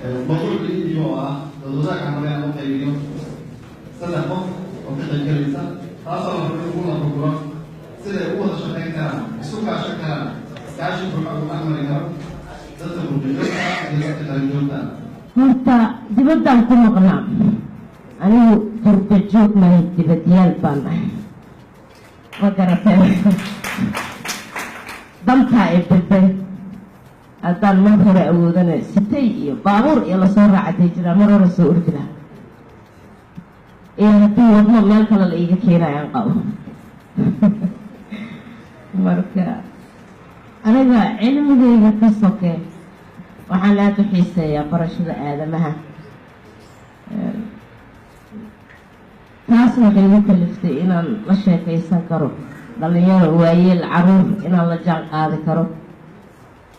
موضوع الفيديو الوزارة عملية نقطة فيديو سنة وكذا كلمة خاصة لما نقول سيدي هو شقين كلام السوق شكلام كاشف بالحكم أحمر يهرب تدخل بالجنة horta dibadaan ku maqnaa anigu qurbajoog mahay dibadyaal baan ahay ma garatay dalkaa ee bedel haddaan mar hore awoodana sitay iyo baabuur iyo lasoo raacatay jiraa mar hore soo ordi laha iyo haddii wadno meel kale la iiga keenayaan qabo marka aniga cilmigayga ka sokee waxaan aada u xiiseeyaa barashada aadamaha taasna waxay igu kaliftay inaan la sheekaysan karo dhalinyaro waayeel caruur inaan la jaan qaadi karo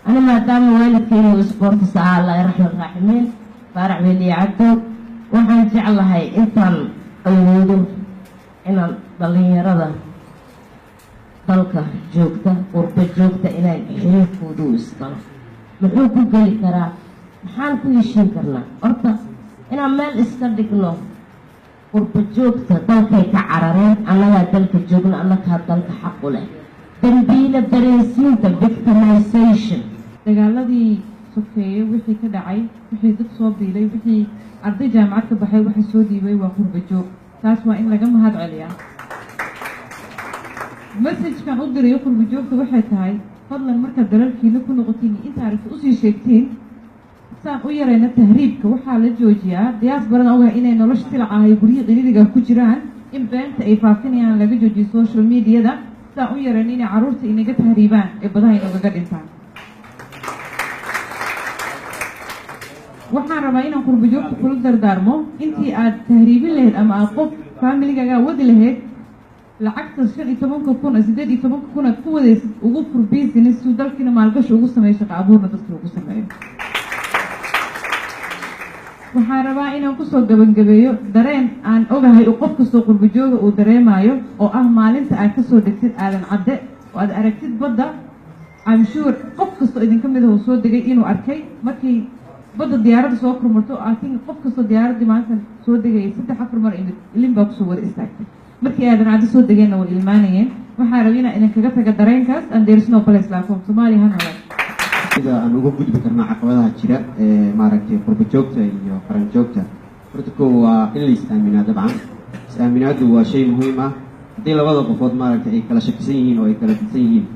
ani maadaama waalidkayga isboortis ahaa allah raxmat raaximiin faarax weliye cabdo waxaan jeclahay intaan awoodo inaan dhalinyarada dalka joogta qurba joogta inaan xiriirkooda u isgalo muxuu ku geli karaa maxaan ku heshiin karnaa horta inaan meel iska dhigno qurba joogta dalkay ka carareen annagaa dalka joogno annagaa dalka xaqu leh dambiile dareensiinta victimization dagaaladii sokeeye wixii ka dhacay wixii dad soo biilay wixii arday jaamacad ka baxay waxa soo dhiibay waa qurba joog taas waa in laga mahad celiyaa messajkan u dirayo qurba joogta waxay tahay fadlan markaad dalalkiina ku noqotiin inta aragta usii sheegtiin saan u yarayna tahriibka waxaa la joojiyaa diyaasbarana ogahay inay nolosha tilac ahay guryo qililiga ku jiraan in beenta ay faafinayaan laga joojiyo social mediada saan u yarayna inay caruurta inaga tahriibaan ee badaha inagaga dhintaan waxaan rabaa inaan qurba joogta kula dardaarmo intii aad tahriibin lahayd ama aad qof faamiligaagaa wadi lahayd lacagta 15 kun 18 kun aad ku wadaysid ugu fur business si dalkiina maalgashi ugu sameeyo shaqo abuurna dadka ugu sameeyo waxaan rabaa inaan kusoo gabagabeeyo dareen aan ogahay oo qof kastoo qurba jooga uu dareemayo oo ah maalinta aad kasoo degtid aadan cadde oo aad aragtid badda I'm sure qof kastoo idinka mid ah uu soo degay inuu arkay markii badda diyaaradda soo kormarto I think qof kastoo diyaaraddii maanta soo degayay 3-4 mar ilin baa kusoo wada istaagtay markii aadan cadde soo degeenna way ilmaanayeen waxaa rabay inaan idinkaga taga dareenkaas and there is no place like home Soomaaliya ha noolaa sida aan uga gudbi karnaa caqabadaha jira ee maaragtay qurba joogta iyo qaran joogta horta koo waa in la is-aaminaa dabcan is-aaminaadu waa shay muhiim ah haddii labada qofood maaragtay ay kala shakisan yihiin oo ay kala didsan yihiin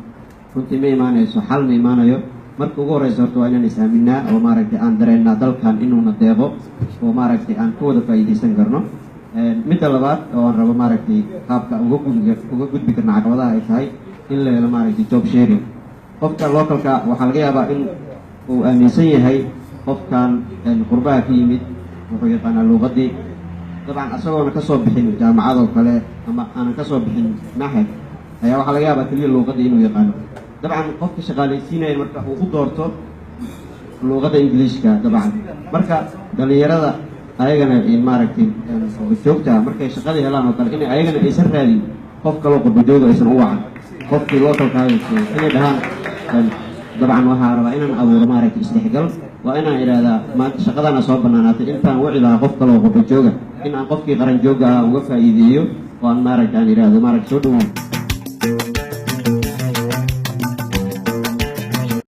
runtii ma imaanayso xal ma imaanayo marka ugu horeysa horta waa inaan is-aaminaa oo maaragtay aan dareennaa dalkan inuuna deeqo oo maaragtay aan ka wada faa'iidaysan karno midda labaad oo aan rabo maaragtay qaabka uga gudbi karna caqabadaha ay tahay in la helo maaragtay job sharing qofka localka waxaa laga yaabaa in uu aaminsan yahay qofkan qurbaha ka yimid wuxuu yaqaanaa luuqadii dabcan asagoona kasoo bixin jaamacadoo kale ama aanan kasoo bixin maxad ayaa waxaa laga yaabaa keliya luuqadii inuu yaqaano dabcan qofka shaqaalaysiinaya marka uu u doorto luuqadda ingiliishka dabcan marka dhalinyarada ayagana maaragtay qurbajoogta markay shaqadii helaan oo kale in ayagana aysan raadin qof kaloo qurbajooga aysan u wacan qofkii localka inay dhahaan dabcan waxaa rabaa inaan abuuro maaragtay isdhexgal waa inaan idhaahdaa maanta shaqadana soo banaanaatay intaan wici lahaa qof kaloo qurbajooga in aan qofkii qaran jooga ah uga faa'iideeyo oo aan maaragta aan idhaahdo maaragta soo dhawow